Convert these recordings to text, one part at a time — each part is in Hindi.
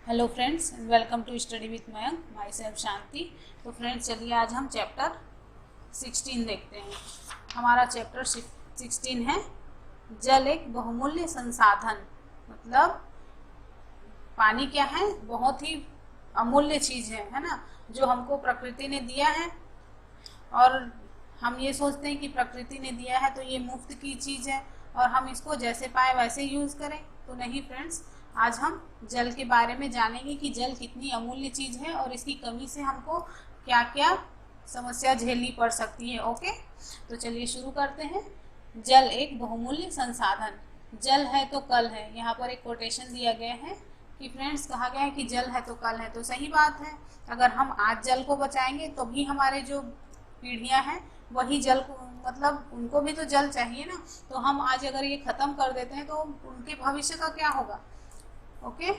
Hello friends, welcome to study with Mayank, myself Shanti. तो फ्रेंड्स, चलिए आज हम चैप्टर 16 देखते हैं। हमारा चैप्टर 16 है जल एक बहुमूल्य संसाधन। मतलब पानी क्या है? बहुत ही अमूल्य चीज़ है ना, जो हमको प्रकृति ने दिया है। और हम ये सोचते हैं कि प्रकृति ने दिया है तो ये मुफ्त की चीज़ है और हम इसको जैसे पाए वैसे यूज़ करें। तो नहीं फ्रेंड्स, आज हम जल के बारे में जानेंगे कि जल कितनी अमूल्य चीज़ है और इसकी कमी से हमको क्या क्या समस्या झेलनी पड़ सकती है। ओके, तो चलिए शुरू करते हैं। जल एक बहुमूल्य संसाधन। जल है तो कल है। यहाँ पर एक कोटेशन दिया गया है कि फ्रेंड्स, कहा गया है कि जल है तो कल है। तो सही बात है। अगर हम आज जल को बचाएंगे तो भी हमारे जो पीढ़ियां हैं वही जल को, मतलब उनको भी तो जल चाहिए ना। तो हम आज अगर ये खत्म कर देते हैं तो उनके भविष्य का क्या होगा? ओके,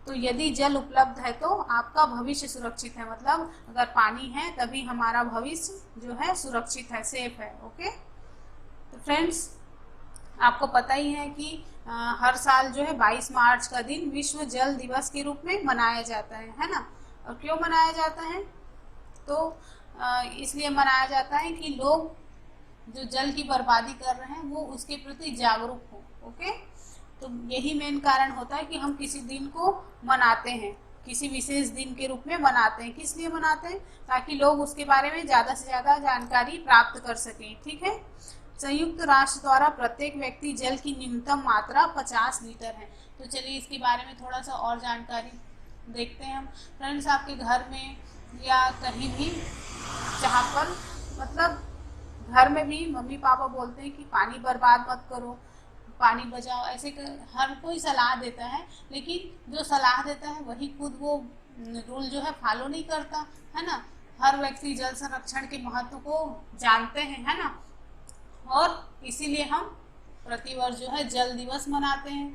तो यदि जल उपलब्ध है तो आपका भविष्य सुरक्षित है। मतलब अगर पानी है तभी हमारा भविष्य जो है सुरक्षित है, सेफ है। ओके, तो फ्रेंड्स, आपको पता ही है कि हर साल जो है 22 मार्च का दिन विश्व जल दिवस के रूप में मनाया जाता है ना। और क्यों मनाया जाता है? तो इसलिए मनाया जाता है कि लोग जो जल की बर्बादी कर रहे हैं वो उसके प्रति जागरूक हो। ओके, तो यही मेन कारण होता है कि हम किसी दिन को मनाते हैं, किसी विशेष दिन के रूप में मनाते हैं। किस लिए मनाते हैं? ताकि लोग उसके बारे में ज़्यादा से ज़्यादा जानकारी प्राप्त कर सकें। ठीक है। संयुक्त राष्ट्र द्वारा प्रत्येक व्यक्ति जल की न्यूनतम मात्रा 50 लीटर है। तो चलिए इसके बारे में थोड़ा सा और जानकारी देखते हैं हम। फ्रेंड्स, आपके घर में या कहीं भी जहाँ पर, मतलब घर में भी मम्मी पापा बोलते हैं कि पानी बर्बाद मत करो, पानी बचाओ, ऐसे हर कोई सलाह देता है, लेकिन जो सलाह देता है वही खुद वो रूल जो है फॉलो नहीं करता है ना। हर व्यक्ति जल संरक्षण के महत्व को जानते हैं, है ना। और इसीलिए हम प्रतिवर्ष जो है जल दिवस मनाते हैं।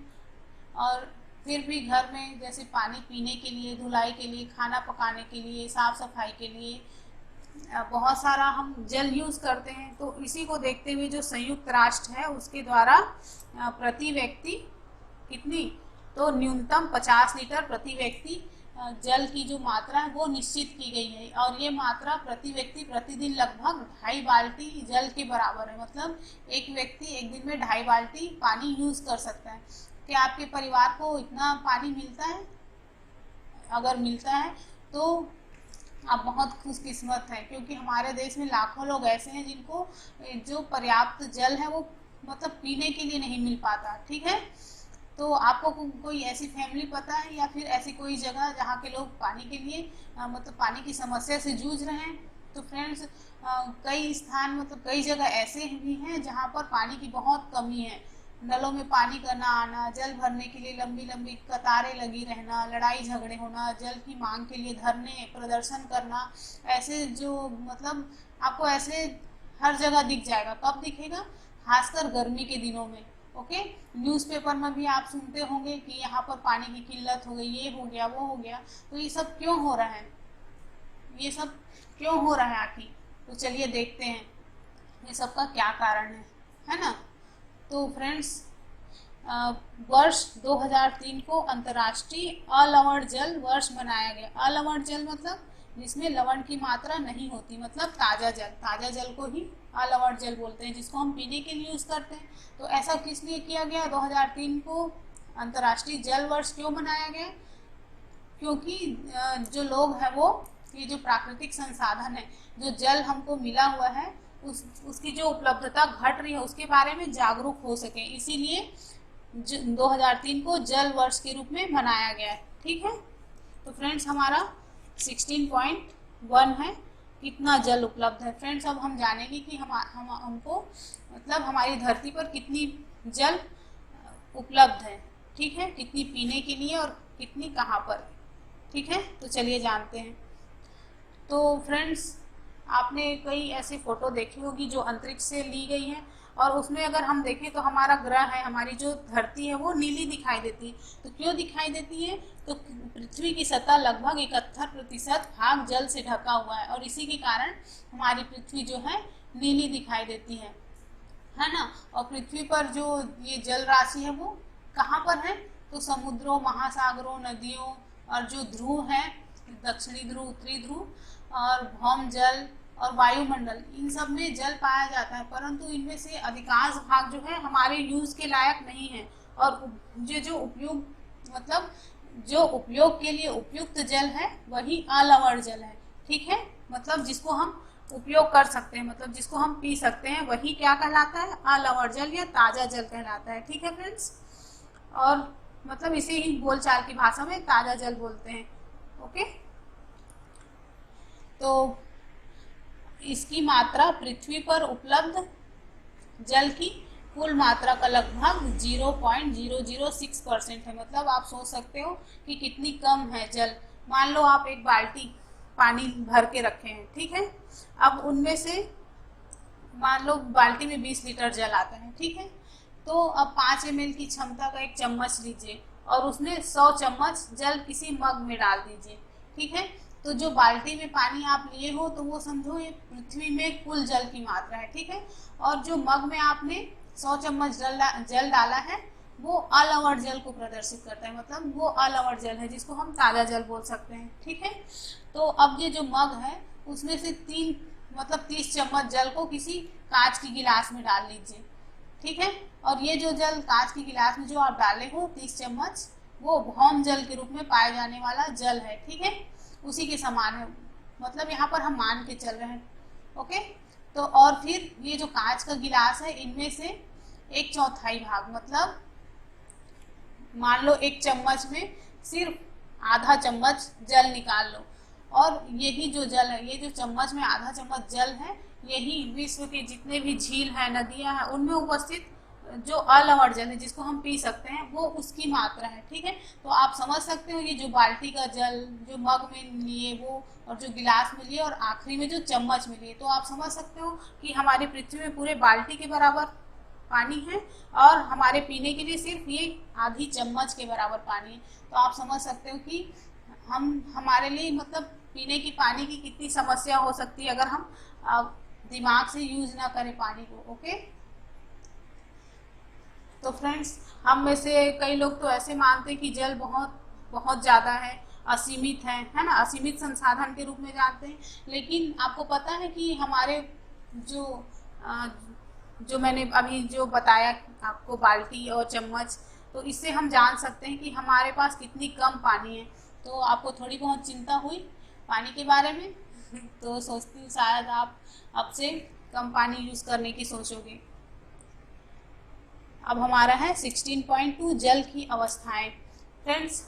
और फिर भी घर में जैसे पानी पीने के लिए, धुलाई के लिए, खाना पकाने के लिए, साफ सफाई के लिए बहुत सारा हम जल यूज करते हैं। तो इसी को देखते हुए जो संयुक्त राष्ट्र है उसके द्वारा प्रति व्यक्ति कितनी, तो न्यूनतम 50 लीटर प्रति व्यक्ति जल की जो मात्रा है वो निश्चित की गई है। और ये मात्रा प्रति व्यक्ति प्रतिदिन लगभग 2.5 बाल्टी जल के बराबर है। मतलब एक व्यक्ति एक दिन में 2.5 बाल्टी पानी यूज कर सकता है। क्या आपके परिवार को इतना पानी मिलता है? अगर मिलता है तो आप बहुत खुशकिस्मत हैं, क्योंकि हमारे देश में लाखों लोग ऐसे हैं जिनको जो पर्याप्त जल है वो मतलब पीने के लिए नहीं मिल पाता। ठीक है। तो आपको कोई ऐसी फैमिली पता है या फिर ऐसी कोई जगह जहाँ के लोग पानी के लिए मतलब पानी की समस्या से जूझ रहे हैं? तो फ्रेंड्स, कई स्थान, मतलब कई जगह ऐसे भी हैं जहाँ पर पानी की बहुत कमी है। नलों में पानी का ना आना, जल भरने के लिए लंबी लंबी कतारें लगी रहना, लड़ाई झगड़े होना, जल की मांग के लिए धरने प्रदर्शन करना, ऐसे जो मतलब आपको ऐसे हर जगह दिख जाएगा। कब दिखेगा? खासकर गर्मी के दिनों में। ओके, न्यूज़पेपर में भी आप सुनते होंगे कि यहाँ पर पानी की किल्लत हो गई, ये हो गया, वो हो गया। तो ये सब क्यों हो रहा है? ये सब क्यों हो रहा है आखिर? तो चलिए देखते हैं ये सब का क्या कारण है ना। तो फ्रेंड्स, वर्ष 2003 को अंतर्राष्ट्रीय अलवण जल वर्ष मनाया गया। अलवण जल मतलब जिसमें लवण की मात्रा नहीं होती, मतलब ताज़ा जल। ताज़ा जल को ही अलवण जल बोलते हैं, जिसको हम पीने के लिए यूज़ करते हैं। तो ऐसा किस लिए किया गया? 2003 को अंतर्राष्ट्रीय जल वर्ष क्यों मनाया गया? क्योंकि जो लोग हैं वो, ये जो प्राकृतिक संसाधन है, जो जल हमको मिला हुआ है, उसकी जो उपलब्धता घट रही है उसके बारे में जागरूक हो सके, इसीलिए 2003 को जल वर्ष के रूप में मनाया गया है। ठीक है। तो फ्रेंड्स, हमारा 16.1 है कितना जल उपलब्ध है। फ्रेंड्स, अब हम जानेंगे कि हमको मतलब हमारी धरती पर कितनी जल उपलब्ध है। ठीक है, कितनी पीने के लिए और कितनी कहाँ पर। ठीक है, तो चलिए जानते हैं। तो फ्रेंड्स, आपने कई ऐसी फोटो देखी होगी जो अंतरिक्ष से ली गई है, और उसमें अगर हम देखें तो हमारा ग्रह है, हमारी जो धरती है वो नीली दिखाई देती है। तो क्यों दिखाई देती है? तो पृथ्वी की सतह लगभग 71% भाग जल से ढका हुआ है, और इसी के कारण हमारी पृथ्वी जो है नीली दिखाई देती है ना। और पृथ्वी पर जो ये जल राशि है वो कहाँ पर है? तो समुद्रों, महासागरों, नदियों और जो ध्रुव है, दक्षिणी ध्रुव, उत्तरी ध्रुव और भौम जल और वायुमंडल, इन सब में जल पाया जाता है, परंतु इनमें से अधिकांश भाग जो है हमारे यूज के लायक नहीं है। और जो उपयोग मतलब जो उपयोग के लिए उपयुक्त जल है वही अलवण जल है। ठीक है, मतलब जिसको हम उपयोग कर सकते हैं, मतलब जिसको हम पी सकते हैं, वही क्या कहलाता है, अलवण जल या ताजा जल कहलाता है। ठीक है फ्रेंड्स, और मतलब इसे ही बोलचाल की भाषा में ताजा जल बोलते हैं। ओके, तो इसकी मात्रा पृथ्वी पर उपलब्ध जल की कुल मात्रा का लगभग 0.006% है। मतलब आप सोच सकते हो कि कितनी कम है जल। मान लो आप एक बाल्टी पानी भर के रखे हैं, ठीक है, अब उनमें से मान लो बाल्टी में 20 लीटर जल आता है, ठीक है, तो अब 5 ml की क्षमता का एक चम्मच लीजिए और उसमें 100 चम्मच जल किसी मग में डाल दीजिए। ठीक है, तो जो बाल्टी में पानी आप लिए हो तो वो समझो ये पृथ्वी में कुल जल की मात्रा है। ठीक है, और जो मग में आपने 100 चम्मच जल डाला है वो अलवण जल को प्रदर्शित करता है, मतलब वो अलवण जल है जिसको हम ताजा जल बोल सकते हैं। ठीक है, तो अब ये जो मग है उसमें से 30 चम्मच जल को किसी कांच की गिलास में डाल लीजिए। ठीक है, और ये जो जल कांच की गिलास में जो आप डाले हो 30 चम्मच, वो भौम जल के रूप में पाए जाने वाला जल है। ठीक है, उसी के समान है, मतलब यहाँ पर हम मान के चल रहे हैं। ओके, तो और फिर ये जो कांच का गिलास है इनमें से 1/4 भाग, मतलब मान लो 1 चम्मच में सिर्फ आधा चम्मच जल निकाल लो, और यही जो जल है, ये जो चम्मच में आधा चम्मच जल है, यही विश्व के जितने भी झील है, नदियां हैं, उनमें उपस्थित जो अलवण जल है जिसको हम पी सकते हैं वो उसकी मात्रा है। ठीक है, तो आप समझ सकते हो ये जो बाल्टी का जल जो मग में लिए वो, और जो गिलास में लिए, और आखिरी में जो चम्मच में लिए, तो आप समझ सकते हो कि हमारी पृथ्वी में पूरे बाल्टी के बराबर पानी है और हमारे पीने के लिए सिर्फ ये आधी चम्मच के बराबर पानी है। तो आप समझ सकते हो कि हमारे लिए मतलब पीने की पानी की कितनी समस्या हो सकती है अगर हम दिमाग से यूज ना करें पानी को। ओके, तो फ्रेंड्स, हम में से कई लोग तो ऐसे मानते हैं कि जल बहुत बहुत ज़्यादा है, असीमित है ना, असीमित संसाधन के रूप में जानते हैं। लेकिन आपको पता है कि हमारे जो जो मैंने अभी जो बताया आपको बाल्टी और चम्मच, तो इससे हम जान सकते हैं कि हमारे पास कितनी कम पानी है। तो आपको थोड़ी बहुत चिंता हुई पानी के बारे में, तो सोचती हूँ शायद आप अब से कम पानी यूज़ करने की सोचोगे। अब हमारा है 16.2 जल की अवस्थाएं। फ्रेंड्स,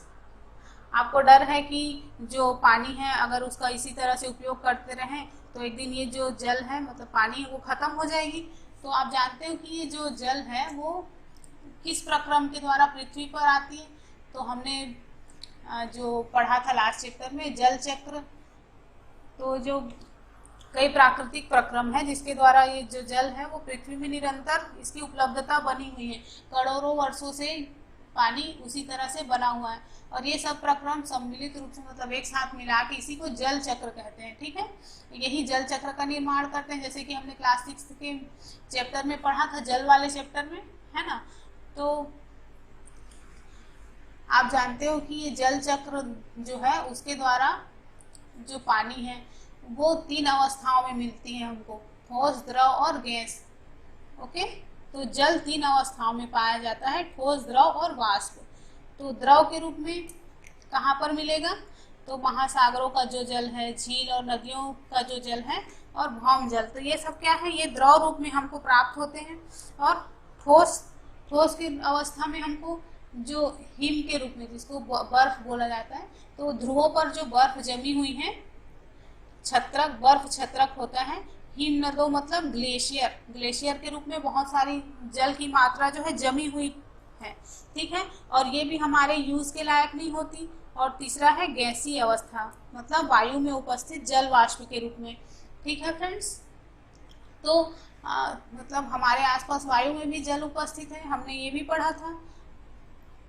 आपको डर है कि जो पानी है अगर उसका इसी तरह से उपयोग करते रहें तो एक दिन ये जो जल है मतलब पानी है वो ख़त्म हो जाएगी। तो आप जानते हो कि ये जो जल है वो किस प्रक्रम के द्वारा पृथ्वी पर आती है। तो हमने जो पढ़ा था लास्ट चैप्टर में जल चक्र, तो जो कई प्राकृतिक प्रक्रम है जिसके द्वारा ये जो जल है वो पृथ्वी में निरंतर इसकी उपलब्धता बनी हुई है, करोड़ों वर्षों से पानी उसी तरह से बना हुआ है, और ये सब प्रक्रम सम्मिलित रूप से मतलब एक साथ मिला के इसी को जल चक्र कहते हैं। ठीक है, यही जल चक्र का निर्माण करते हैं, जैसे कि हमने क्लास 6 के चैप्टर में पढ़ा था, जल वाले चैप्टर में, है ना। तो आप जानते हो कि ये जल चक्र जो है उसके द्वारा जो पानी है वो 3 अवस्थाओं में मिलती है हमको, ठोस, द्रव और गैस। ओके, तो जल 3 अवस्थाओं में पाया जाता है, ठोस, द्रव और वाष्प। तो द्रव के रूप में कहाँ पर मिलेगा, तो महासागरों का जो जल है, झील और नदियों का जो जल है, और भौम जल, तो ये सब क्या है, ये द्रव रूप में हमको प्राप्त होते हैं। और ठोस की अवस्था में हमको जो हिम के रूप में, जिसको बर्फ बोला जाता है, तो ध्रुवों पर जो बर्फ जमी हुई है, छत्रक, बर्फ छत्रक होता है। हिम नदों मतलब ग्लेशियर, ग्लेशियर के रूप में बहुत सारी जल की मात्रा जो है जमी हुई है। ठीक है, और ये भी हमारे यूज के लायक नहीं होती। और तीसरा है गैसीय अवस्था, मतलब वायु में उपस्थित जल वाष्प के रूप में। ठीक है फ्रेंड्स, तो मतलब हमारे आसपास वायु में भी जल उपस्थित है, हमने ये भी पढ़ा था।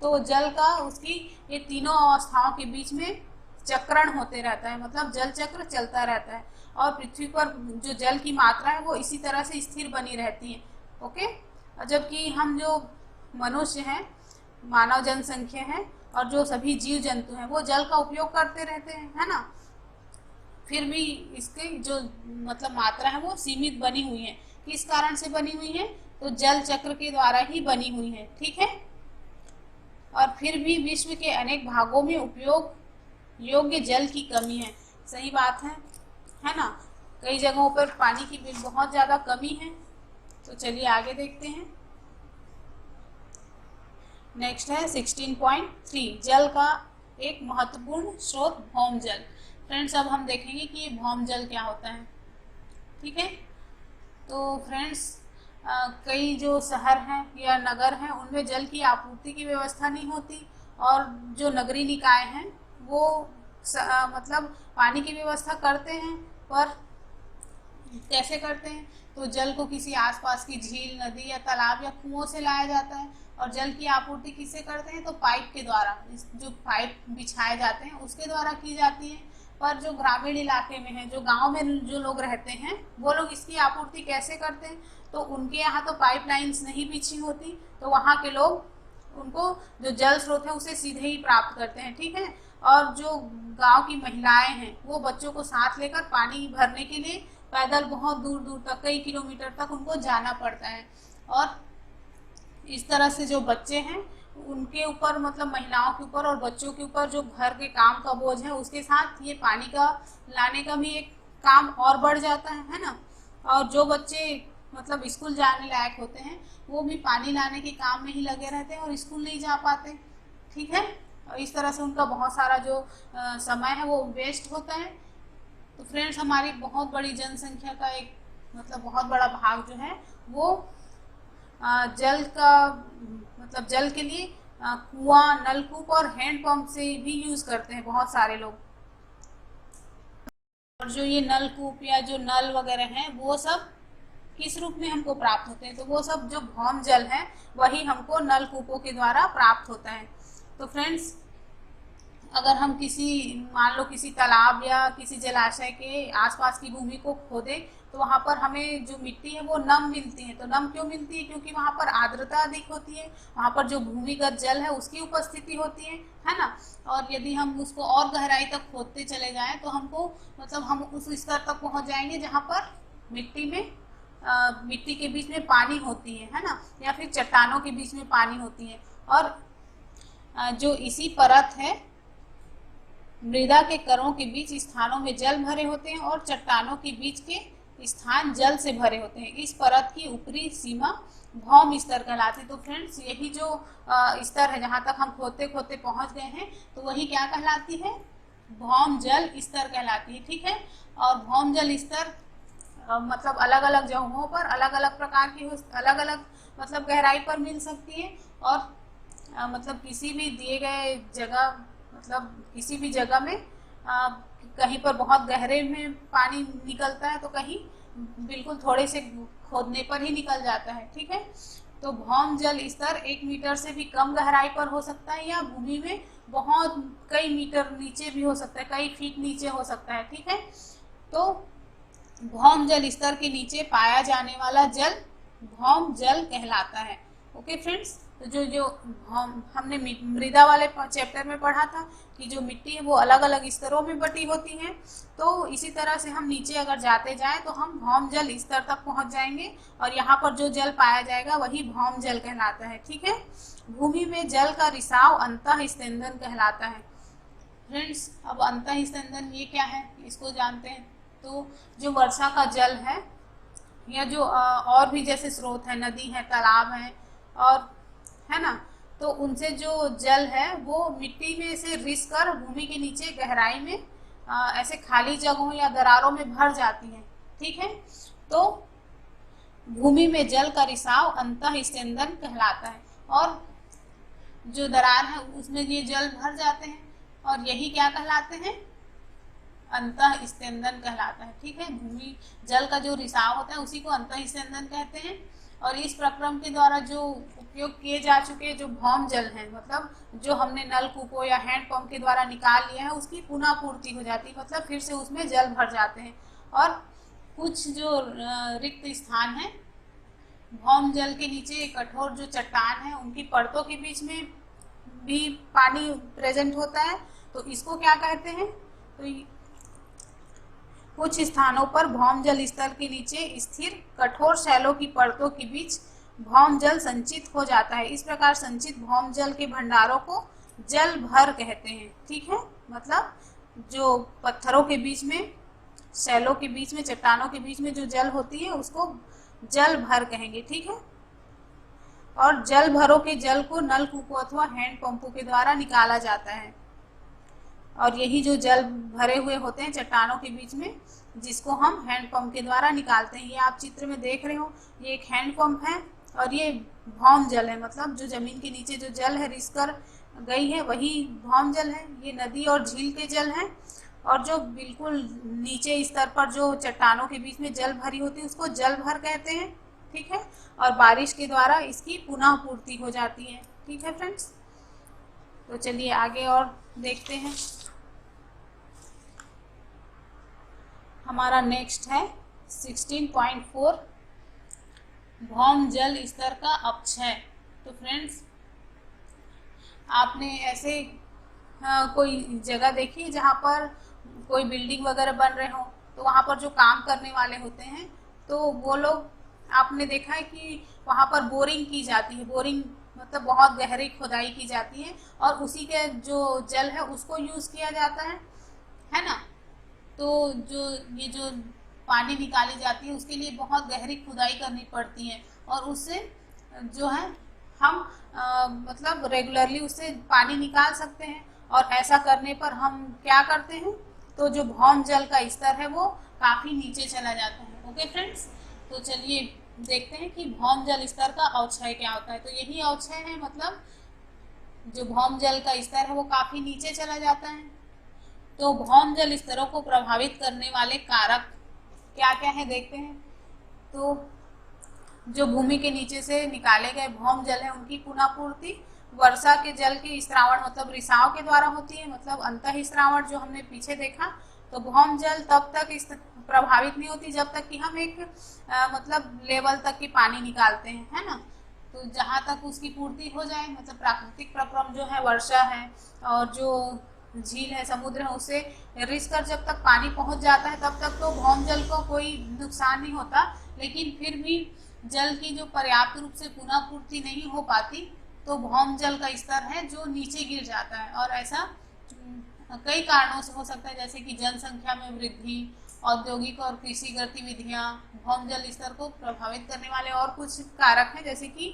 तो जल का उसकी ये तीनों अवस्थाओं के बीच में चक्रण होते रहता है, मतलब जल चक्र चलता रहता है, और पृथ्वी पर जो जल की मात्रा है वो इसी तरह से स्थिर बनी रहती है। ओके, जबकि हम जो मनुष्य हैं, मानव जनसंख्या है, और जो सभी जीव जंतु हैं वो जल का उपयोग करते रहते हैं, है ना। फिर भी इसकी जो मतलब मात्रा है वो सीमित बनी हुई है। किस कारण से बनी हुई है? तो जल चक्र के द्वारा ही बनी हुई है, ठीक है। और फिर भी विश्व के अनेक भागों में उपयोग योग्य जल की कमी है। सही बात है ना। कई जगहों पर पानी की बहुत ज़्यादा कमी है। तो चलिए आगे देखते हैं। नेक्स्ट है 16.3 जल का एक महत्वपूर्ण स्रोत भौम जल। फ्रेंड्स अब हम देखेंगे कि ये भौम जल क्या होता है, ठीक है। तो फ्रेंड्स कई जो शहर हैं या नगर हैं उनमें जल की आपूर्ति की व्यवस्था नहीं होती, और जो नगरीय निकाय हैं वो मतलब पानी की व्यवस्था करते हैं, पर कैसे करते हैं? तो जल को किसी आसपास की झील, नदी या तालाब या कुओं से लाया जाता है। और जल की आपूर्ति किससे करते हैं? तो पाइप के द्वारा, जो पाइप बिछाए जाते हैं उसके द्वारा की जाती है। पर जो ग्रामीण इलाके में है, जो गांव में जो लोग रहते हैं, वो लोग इसकी आपूर्ति कैसे करते हैं? तो उनके यहाँ तो पाइपलाइंस नहीं बिछी होती, तो वहाँ के लोग उनको जो जल स्रोत है उसे सीधे ही प्राप्त करते हैं, ठीक है। और जो गांव की महिलाएं हैं वो बच्चों को साथ लेकर पानी भरने के लिए पैदल बहुत दूर दूर तक, कई किलोमीटर तक उनको जाना पड़ता है। और इस तरह से जो बच्चे हैं उनके ऊपर, मतलब महिलाओं के ऊपर और बच्चों के ऊपर जो घर के काम का बोझ है, उसके साथ ये पानी का लाने का भी एक काम और बढ़ जाता है ना। और जो बच्चे मतलब स्कूल जाने लायक होते हैं वो भी पानी लाने के काम में ही लगे रहते हैं और स्कूल नहीं जा पाते, ठीक है। और इस तरह से उनका बहुत सारा जो समय है वो वेस्ट होता है। तो फ्रेंड्स हमारी बहुत बड़ी जनसंख्या का एक मतलब बहुत बड़ा भाग जो है वो जल का मतलब जल के लिए कुआं, नलकूप और हैंडपंप से भी यूज करते हैं बहुत सारे लोग। और जो ये नलकूप या जो नल वगैरह हैं वो सब किस रूप में हमको प्राप्त होते हैं? तो वो सब जो भौम जल है वही हमको नलकूपों के द्वारा प्राप्त होता है। तो फ्रेंड्स अगर हम मान लो किसी तालाब या किसी जलाशय के आसपास की भूमि को खोदें तो वहाँ पर हमें जो मिट्टी है वो नम मिलती है। तो नम क्यों मिलती है? क्योंकि वहाँ पर आर्द्रता अधिक होती है, वहाँ पर जो भूमिगत जल है उसकी उपस्थिति होती है ना। और यदि हम उसको और गहराई तक खोदते चले जाएं तो हमको मतलब हम उस स्तर तक पहुँच जाएंगे जहाँ पर मिट्टी के बीच में पानी होती है ना, या फिर चट्टानों के बीच में पानी होती है। और जो इसी परत है मृदा के करों के बीच स्थानों में जल भरे होते हैं और चट्टानों के बीच के स्थान जल से भरे होते हैं। इस परत की ऊपरी सीमा भौम स्तर कहलाती है। तो फ्रेंड्स यही जो स्तर है जहाँ तक हम खोदते खोदते पहुँच गए हैं तो वही क्या कहलाती है? भौम जल स्तर कहलाती है, ठीक है। और भौम जल स्तर मतलब अलग अलग जगहों पर अलग अलग प्रकार की अलग अलग मतलब गहराई पर मिल सकती है। और मतलब किसी भी दिए गए जगह मतलब किसी भी जगह में कहीं पर बहुत गहरे में पानी निकलता है तो कहीं बिल्कुल थोड़े से खोदने पर ही निकल जाता है, ठीक है। तो भौम जल स्तर 1 मीटर से भी कम गहराई पर हो सकता है या भूमि में बहुत कई मीटर नीचे भी हो सकता है, कई फीट नीचे हो सकता है, ठीक है। तो भौम जल स्तर के नीचे पाया जाने वाला जल भौम जल कहलाता है। ओके फ्रेंड्स, तो जो हमने मृदा वाले चैप्टर में पढ़ा था कि जो मिट्टी है वो अलग अलग स्तरों में बटी होती है, तो इसी तरह से हम नीचे अगर जाते जाएं तो हम भौम जल स्तर तक पहुंच जाएंगे और यहाँ पर जो जल पाया जाएगा वही भौम जल कहलाता है, ठीक है। भूमि में जल का रिसाव अंतः स्यंदन कहलाता है। फ्रेंड्स अब अंतः स्यंदन ये क्या है इसको जानते हैं। तो जो वर्षा का जल है या जो और भी जैसे स्रोत है, नदी है, तालाब है और है ना, तो उनसे जो जल है वो मिट्टी में से रिस कर भूमि के नीचे गहराई में ऐसे खाली जगहों या दरारों में भर जाती है, ठीक है। तो भूमि में जल का रिसाव अंतः स्यंदन कहलाता है। और जो दरार है उसमें ये जल भर जाते हैं और यही क्या कहलाते हैं? अंतः स्यंदन कहलाता है, ठीक है। भूमि जल का जो रिसाव होता है उसी को अंतः स्यंदन कहते हैं। और इस प्रक्रम के द्वारा जो उपयोग किए जा चुके जो भौम जल हैं, मतलब जो हमने नलकूपों या हैंडपंप के द्वारा निकाल लिया है उसकी पुनः पूर्ति हो जाती है, मतलब फिर से उसमें जल भर जाते हैं। और कुछ जो रिक्त स्थान है भौम जल के नीचे कठोर जो चट्टान है उनकी परतों के बीच में भी पानी प्रेजेंट होता है, तो इसको क्या कहते हैं? तो कुछ स्थानों पर भौम जल स्तर के नीचे स्थिर कठोर शैलों की परतों के बीच भौम जल संचित हो जाता है। इस प्रकार संचित भौम जल के भंडारों को जल भर कहते हैं। ठीक है, मतलब जो पत्थरों के बीच में, शैलों के बीच में, चट्टानों के बीच में जो जल होती है उसको जल भर कहेंगे। ठीक है, और जल भरों के जल को नलकूपों अथवा हैंड पंपों के द्वारा निकाला जाता है। और यही जो जल भरे हुए होते हैं चट्टानों के बीच में, जिसको हम हैंड पंप के द्वारा निकालते हैं। ये आप चित्र में देख रहे हो, ये एक हैंड पंप है और ये भौम जल है, मतलब जो जमीन के नीचे जो जल है रिस कर गई है वही भौम जल है। ये नदी और झील के जल हैं, और जो बिल्कुल नीचे स्तर पर जो चट्टानों के बीच में जल भरी होती है उसको जल भर कहते हैं। ठीक है, और बारिश के द्वारा इसकी पुनः पूर्ति हो जाती है। ठीक है फ्रेंड्स, तो चलिए आगे और देखते हैं। हमारा नेक्स्ट है 16.4 भौम जल स्तर का अपक्षय। तो फ्रेंड्स, आपने ऐसे कोई जगह देखी है जहाँ पर कोई बिल्डिंग वगैरह बन रहे हो, तो वहाँ पर जो काम करने वाले होते हैं तो वो लोग, आपने देखा है कि वहाँ पर बोरिंग की जाती है। बोरिंग मतलब बहुत गहरी खुदाई की जाती है और उसी के जो जल है उसको यूज़ किया जाता है ना। तो ये जो पानी निकाली जाती है उसके लिए बहुत गहरी खुदाई करनी पड़ती है, और उससे जो है हम मतलब रेगुलरली उससे पानी निकाल सकते हैं। और ऐसा करने पर हम क्या करते हैं, तो जो भौम जल का स्तर है वो काफ़ी नीचे चला जाता है। ओके फ्रेंड्स, तो चलिए देखते हैं कि भौम जल स्तर का अवक्षय क्या होता है। तो यही अवक्षय है, मतलब जो भौम जल का स्तर है वो काफ़ी नीचे चला जाता है। तो भौम जल स्तरों को प्रभावित करने वाले कारक क्या क्या है देखते हैं। तो जो भूमि के नीचे से निकाले गए भौम जल है उनकी पुनः पूर्ति वर्षा के जल के स्त्रावण मतलब रिसाव के द्वारा होती है। मतलब अंतः स्त्रावण जो हमने पीछे देखा, तो भौम जल तब तक प्रभावित नहीं होती जब तक कि हम एक मतलब लेवल तक की पानी निकालते हैं, है ना। तो जहाँ तक उसकी पूर्ति हो जाए, मतलब प्राकृतिक प्रक्रम जो है वर्षा है और जो झील है, समुद्र है, उससे रिस कर जब तक पानी पहुँच जाता है तब तक तो भौम जल को कोई नुकसान नहीं होता। लेकिन फिर भी जल की जो पर्याप्त रूप से पुनः पूर्ति नहीं हो पाती, तो भौम जल का स्तर है जो नीचे गिर जाता है। और ऐसा कई कारणों से हो सकता है, जैसे कि जनसंख्या में वृद्धि, औद्योगिक और कृषि गतिविधियां, भौम जल स्तर को प्रभावित करने वाले और कुछ कारक हैं, जैसे कि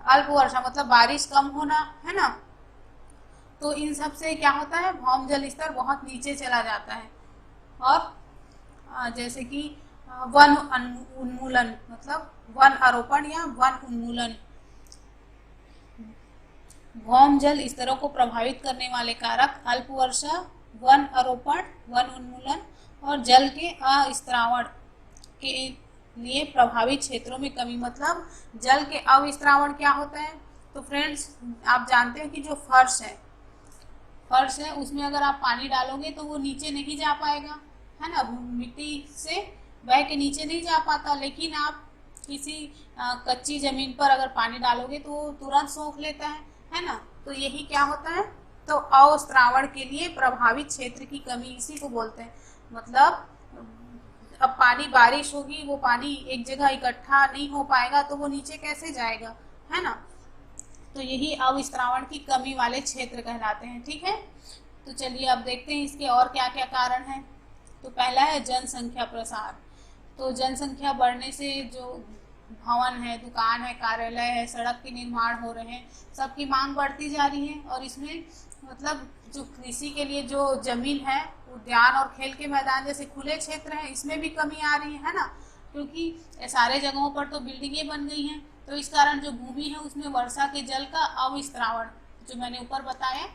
अल्प वर्षा मतलब बारिश कम होना, है ना। तो इन सब से क्या होता है, भौम जल स्तर बहुत नीचे चला जाता है। और जैसे कि वन उन्मूलन मतलब वन आरोपण या वन उन्मूलन, भौम जल स्तरों को प्रभावित करने वाले कारक अल्प वर्षा, वन आरोपण, वन उन्मूलन और जल के अस्त्रावण के लिए प्रभावित क्षेत्रों में कमी। मतलब जल के अविस्त्रावण क्या होता है, तो फ्रेंड्स आप जानते हैं कि जो फर्श है उसमें अगर आप पानी डालोगे तो वो नीचे नहीं जा पाएगा, है ना, मिट्टी से बह के नीचे नहीं जा पाता। लेकिन आप किसी कच्ची जमीन पर अगर पानी डालोगे तो वो तुरंत सोख लेता है ना। तो यही क्या होता है, तो अवस्त्रावण के लिए प्रभावित क्षेत्र की कमी, इसी को बोलते हैं। मतलब अब पानी बारिश होगी, वो पानी एक जगह इकट्ठा नहीं हो पाएगा तो वो नीचे कैसे जाएगा, है ना। तो यही अविस्त्रावण की कमी वाले क्षेत्र कहलाते हैं। ठीक है, तो चलिए अब देखते हैं इसके और क्या क्या कारण हैं। तो पहला है जनसंख्या प्रसार। तो जनसंख्या बढ़ने से जो भवन है, दुकान है, कार्यालय है, सड़क के निर्माण हो रहे हैं, सबकी मांग बढ़ती जा रही है। और इसमें मतलब जो कृषि के लिए जो जमीन है, उद्यान और खेल के मैदान जैसे खुले क्षेत्र हैं, इसमें भी कमी आ रही है ना, क्योंकि सारे जगहों पर तो बिल्डिंगें बन गई हैं। तो इस कारण जो भूमि है उसमें वर्षा के जल का अविस्त्रावण, जो मैंने ऊपर बताया,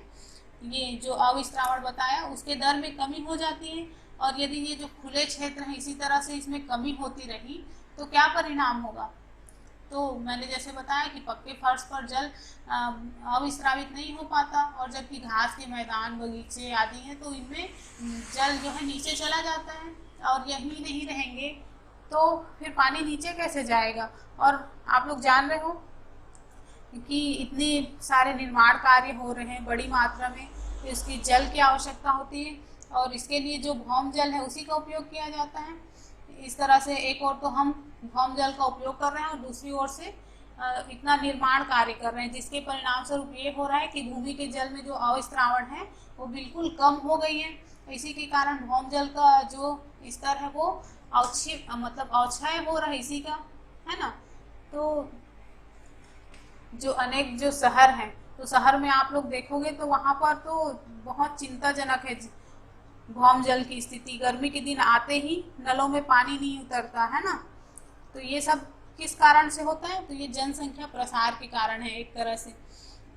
ये जो अविस्त्रावण बताया, उसके दर में कमी हो जाती है। और यदि ये जो खुले क्षेत्र हैं इसी तरह से इसमें कमी होती रही तो क्या परिणाम होगा। तो मैंने जैसे बताया कि पक्के फर्श पर जल अविस्रावित नहीं हो पाता, और जबकि घास के मैदान, बगीचे आदि हैं तो इनमें जल जो है नीचे चला जाता है। और यही नहीं रहेंगे तो फिर पानी नीचे कैसे जाएगा। और आप लोग जान रहे हो कि इतने सारे निर्माण कार्य हो रहे हैं बड़ी मात्रा में, तो इसकी जल की आवश्यकता होती है और इसके लिए जो भौम जल है उसी का उपयोग किया जाता है। इस तरह से एक और तो हम भौम जल का उपयोग कर रहे हैं और दूसरी ओर से इतना निर्माण कार्य कर रहे हैं, जिसके परिणाम स्वरूप ये हो रहा है कि भूमि के जल में जो अवस्त्रावण है वो बिल्कुल कम हो गई है। इसी के कारण भौम जल का जो स्तर है वो अवक्षय हो रहा है इसी का, है ना। तो जो अनेक जो शहर हैं, तो शहर में आप लोग देखोगे तो वहाँ पर तो बहुत चिंताजनक है भौम जल की स्थिति। गर्मी के दिन आते ही नलों में पानी नहीं उतरता, है ना। तो ये सब किस कारण से होता है, तो ये जनसंख्या प्रसार के कारण है एक तरह से,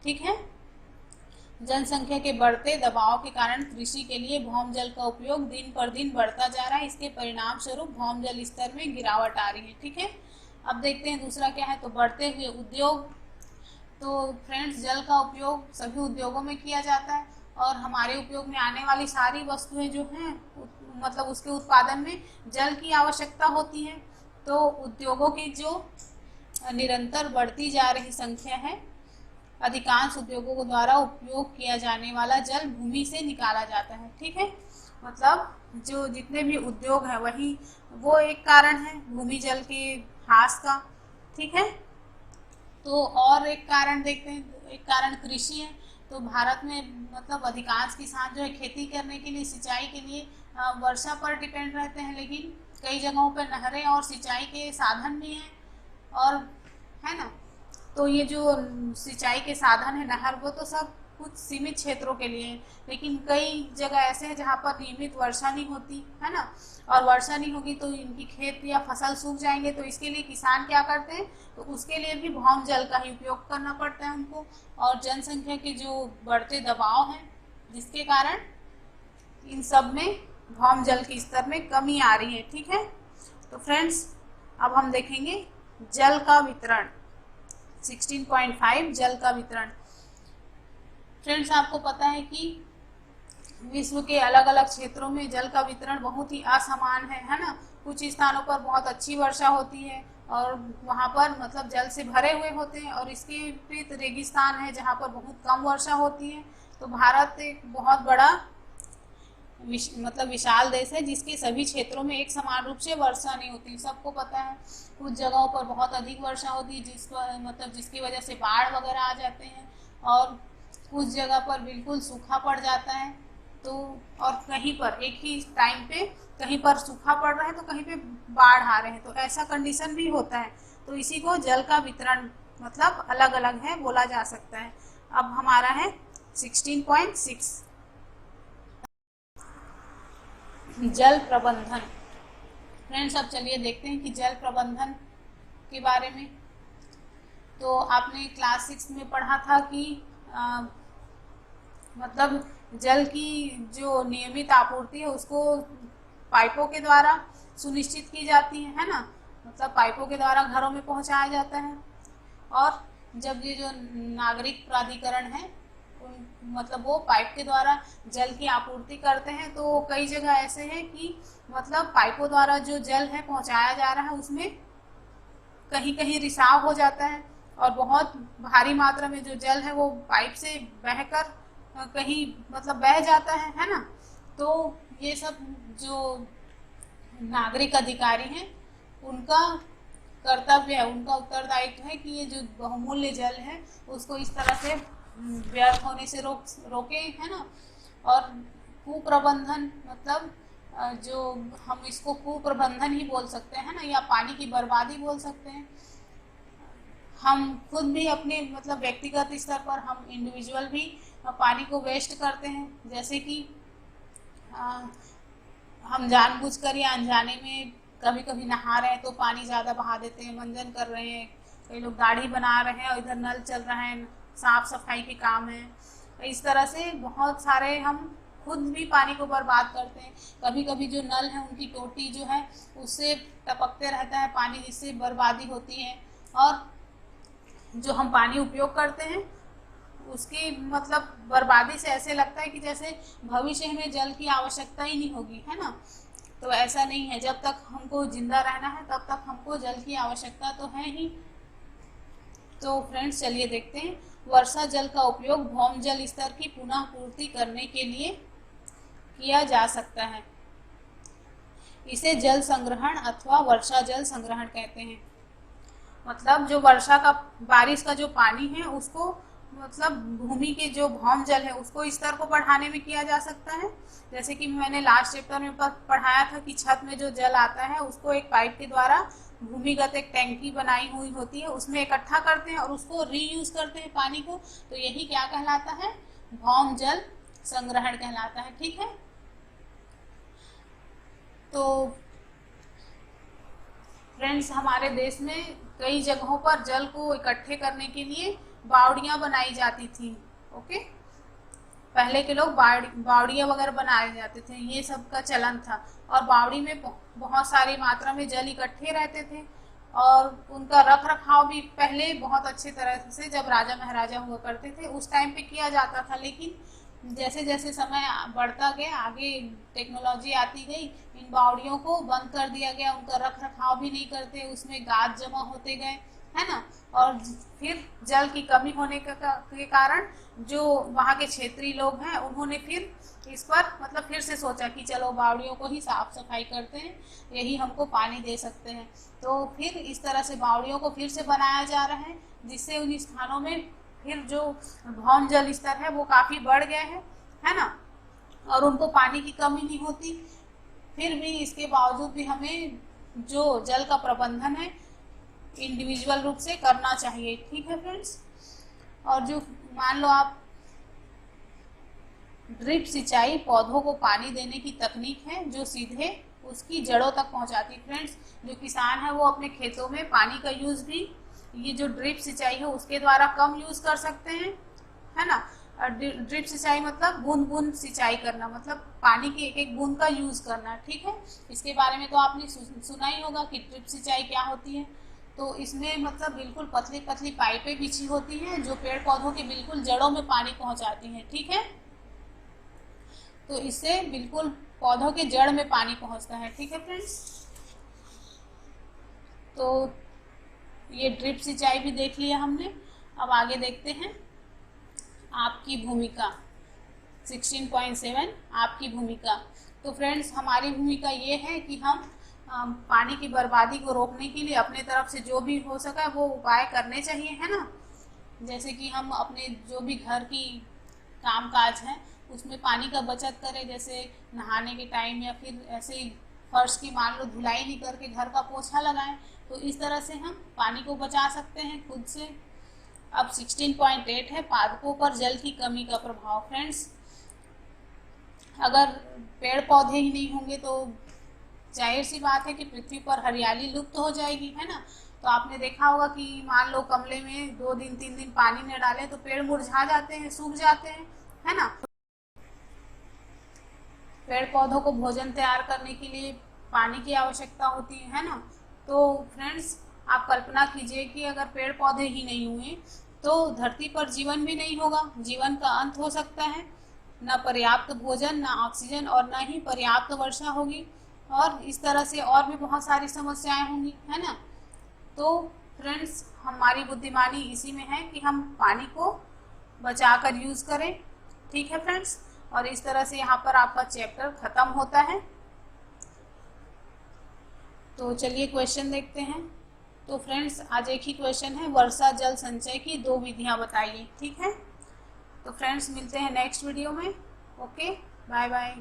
ठीक है। जनसंख्या के बढ़ते दबाव के कारण कृषि के लिए भौम जल का उपयोग दिन पर दिन बढ़ता जा रहा है। इसके परिणाम स्वरूप भौम जल स्तर में गिरावट आ रही है, ठीक है। अब देखते हैं दूसरा क्या है, तो बढ़ते हुए उद्योग। तो फ्रेंड्स, जल का उपयोग सभी उद्योगों में किया जाता है और हमारे उपयोग में आने वाली सारी वस्तुएं जो हैं मतलब उसके उत्पादन में जल की आवश्यकता होती है। तो उद्योगों की जो निरंतर बढ़ती जा रही संख्या है, अधिकांश उद्योगों द्वारा उपयोग किया जाने वाला जल भूमि से निकाला जाता है, ठीक है। मतलब जो जितने भी उद्योग हैं वही वो एक कारण है भूमि जल के ह्रास का, ठीक है। तो और एक कारण देखते हैं, एक कारण कृषि है। तो भारत में मतलब अधिकांश किसान जो है खेती करने के लिए, सिंचाई के लिए वर्षा पर डिपेंड रहते हैं, लेकिन कई जगहों पर नहरें और सिंचाई के साधन भी हैं और, है ना। तो ये जो सिंचाई के साधन है नहर, वो तो सब कुछ सीमित क्षेत्रों के लिए है, लेकिन कई जगह ऐसे हैं जहाँ पर नियमित वर्षा नहीं होती, है ना। और वर्षा नहीं होगी तो इनकी खेत या फसल सूख जाएंगे, तो इसके लिए किसान क्या करते हैं, तो उसके लिए भी भौम जल का ही उपयोग करना पड़ता है उनको। और जनसंख्या के जो बढ़ते दबाव हैं जिसके कारण इन सब में भौम जल के स्तर में कमी आ रही है, ठीक है। तो फ्रेंड्स, अब हम देखेंगे जल का वितरण। 16.5 जल का वितरण। फ्रेंड्स, आपको पता है कि विश्व के अलग अलग क्षेत्रों में जल का वितरण बहुत ही असमान है ना। कुछ स्थानों पर बहुत अच्छी वर्षा होती है और वहाँ पर मतलब जल से भरे हुए होते हैं, और इसके विपरीत रेगिस्तान है जहाँ पर बहुत कम वर्षा होती है। तो भारत एक बहुत बड़ा विशाल देश है जिसके सभी क्षेत्रों में एक समान रूप से वर्षा नहीं होती, सबको पता है। कुछ जगहों पर बहुत अधिक वर्षा होती है जिसकी वजह से बाढ़ वगैरह आ जाते हैं, और कुछ जगह पर बिल्कुल सूखा पड़ जाता है। तो और कहीं पर एक ही टाइम पे कहीं पर सूखा पड़ रहा है तो कहीं पे बाढ़ आ रहे हैं, तो ऐसा कंडीशन भी होता है। तो इसी को जल का वितरण मतलब अलग अलग है बोला जा सकता है। अब हमारा है 16.6 जल प्रबंधन। फ्रेंड्स, अब चलिए देखते हैं कि जल प्रबंधन के बारे में। तो आपने क्लास 6 में पढ़ा था कि मतलब जल की जो नियमित आपूर्ति है उसको पाइपों के द्वारा सुनिश्चित की जाती है ना। मतलब पाइपों के द्वारा घरों में पहुंचाया जाता है। और जब ये जो नागरिक प्राधिकरण है मतलब वो पाइप के द्वारा जल की आपूर्ति करते हैं, तो कई जगह ऐसे हैं कि मतलब पाइपों द्वारा जो जल है पहुंचाया जा रहा है उसमें कहीं कहीं रिसाव हो जाता है और बहुत भारी मात्रा में जो जल है वो पाइप से बहकर कहीं मतलब बह जाता है ना। तो ये सब जो नागरिक अधिकारी हैं उनका कर्तव्य है, उनका उत्तरदायित्व है कि ये जो बहुमूल्य जल है उसको इस तरह से व्यर्थ होने से रोके, है ना। और कुप्रबंधन मतलब जो हम इसको कुप्रबंधन ही बोल सकते हैं ना, या पानी की बर्बादी बोल सकते हैं। हम खुद भी अपने मतलब व्यक्तिगत स्तर पर हम इंडिविजुअल भी पानी को वेस्ट करते हैं, जैसे कि हम जानबूझकर या अनजाने में कभी कभी नहा रहे हैं तो पानी ज़्यादा बहा देते हैं, मंजन कर रहे हैं, कई लोग दाढ़ी बना रहे हैं और इधर नल चल रहा है, साफ सफाई के काम है। इस तरह से बहुत सारे हम खुद भी पानी को बर्बाद करते हैं। कभी कभी जो नल है उनकी टोटी जो है उससे टपकते रहता है पानी, जिससे बर्बादी होती है। और जो हम पानी उपयोग करते हैं उसकी मतलब बर्बादी से ऐसे लगता है कि जैसे भविष्य में जल की आवश्यकता ही नहीं होगी, है ना। तो ऐसा नहीं है, जब तक हमको जिंदा रहना है तब तक हमको जल की आवश्यकता तो है ही। तो फ्रेंड्स चलिए देखते हैं। वर्षा जल का उपयोग भौम जल स्तर की पुनः पूर्ति करने के लिए किया जा सकता है। इसे जल संग्रहण अथवा वर्षा जल संग्रहण कहते हैं। मतलब जो वर्षा का, बारिश का जो पानी है उसको, मतलब भूमि के जो भौम जल है उसको स्तर को बढ़ाने में किया जा सकता है। जैसे कि मैंने लास्ट चैप्टर में पढ़ाया था कि छत में जो जल आता है उसको एक पाइप के द्वारा भूमिगत एक टैंकी बनाई हुई होती है, उसमें इकट्ठा करते हैं और उसको रीयूज करते हैं पानी को। तो यही क्या कहलाता है? भौम जल संग्रहण कहलाता है। ठीक है, तो फ्रेंड्स हमारे देश में कई जगहों पर जल को इकट्ठे करने के लिए बावड़ियां बनाई जाती थी। ओके, पहले के लोग बावड़ियां वगैरह बनाए जाते थे, ये सब का चलन था। और बावड़ी में बहुत सारी मात्रा में जल इकट्ठे रहते थे और उनका रख रखाव भी पहले बहुत अच्छे तरह से, जब राजा महाराजा हुआ करते थे उस टाइम पे किया जाता था। लेकिन जैसे जैसे समय बढ़ता गया, आगे टेक्नोलॉजी आती गई, इन बावड़ियों को बंद कर दिया गया, उनका रख रखाव भी नहीं करते, उसमें गाद जमा होते गए, है ना। और फिर जल की कमी होने के कारण जो वहाँ के क्षेत्रीय लोग हैं उन्होंने फिर इस पर मतलब फिर से सोचा कि चलो बावड़ियों को ही साफ सफाई करते हैं, यही हमको पानी दे सकते हैं। तो फिर इस तरह से बावड़ियों को फिर से बनाया जा रहा है, जिससे उन स्थानों में फिर जो भौम जल स्तर है वो काफ़ी बढ़ गया है ना, और उनको पानी की कमी नहीं होती। फिर भी इसके बावजूद भी हमें जो जल का प्रबंधन है इंडिविजुअल रूप से करना चाहिए। ठीक है फ्रेंड्स, और जो मान लो आप ड्रिप सिंचाई पौधों को पानी देने की तकनीक है जो सीधे उसकी जड़ों तक पहुंचाती है। फ्रेंड्स जो किसान है वो अपने खेतों में पानी का यूज भी ये जो ड्रिप सिंचाई है उसके द्वारा कम यूज कर सकते हैं, है ना। ड्रिप सिंचाई मतलब बूंद बूंद सिंचाई करना, मतलब पानी की एक एक बूंद का यूज करना। ठीक है, इसके बारे में तो आपने सुना ही होगा कि ड्रिप सिंचाई क्या होती है। तो इसमें मतलब बिल्कुल पतली पतली पाइपें बिछी होती हैं जो पेड़ पौधों के बिल्कुल जड़ों में पानी पहुंचाती हैं। ठीक है, तो इससे बिल्कुल पौधों के जड़ में पानी पहुंचता है। ठीक है फ्रेंड्स, तो ये ड्रिप सिंचाई भी देख लिया हमने। अब आगे देखते हैं आपकी भूमिका 16.7 आपकी भूमिका। तो फ्रेंड्स हमारी भूमिका ये है कि हम पानी की बर्बादी को रोकने के लिए अपने तरफ से जो भी हो सका वो उपाय करने चाहिए, है ना। जैसे कि हम अपने जो भी घर की काम काज हैं उसमें पानी का बचत करें, जैसे नहाने के टाइम या फिर ऐसे ही फर्श की मान लो धुलाई नहीं करके घर का पोछा लगाएं। तो इस तरह से हम पानी को बचा सकते हैं खुद से। अब 16.8 है पादपों पर जल की कमी का प्रभाव। फ्रेंड्स अगर पेड़ पौधे ही नहीं होंगे तो जाहिर सी बात है कि पृथ्वी पर हरियाली लुप्त हो जाएगी, है ना। तो आपने देखा होगा कि मान लो गमले में 2 दिन 3 दिन पानी न डालें तो पेड़ मुरझा जाते हैं, सूख जाते हैं, है ना। पेड़ पौधों को भोजन तैयार करने के लिए पानी की आवश्यकता होती है ना। तो फ्रेंड्स आप कल्पना कीजिए कि अगर पेड़ पौधे ही नहीं हुए तो धरती पर जीवन भी नहीं होगा, जीवन का अंत हो सकता है। न पर्याप्त भोजन, न ऑक्सीजन और न ही पर्याप्त वर्षा होगी, और इस तरह से और भी बहुत सारी समस्याएं होंगी, है ना। तो फ्रेंड्स हमारी बुद्धिमानी इसी में है कि हम पानी को बचाकर यूज करें। ठीक है फ्रेंड्स, और इस तरह से यहाँ पर आपका चैप्टर खत्म होता है। तो चलिए क्वेश्चन देखते हैं। तो फ्रेंड्स आज एक ही क्वेश्चन है, वर्षा जल संचय की 2 विधियां बताइए। ठीक है, तो फ्रेंड्स मिलते हैं नेक्स्ट वीडियो में। Okay, bye bye.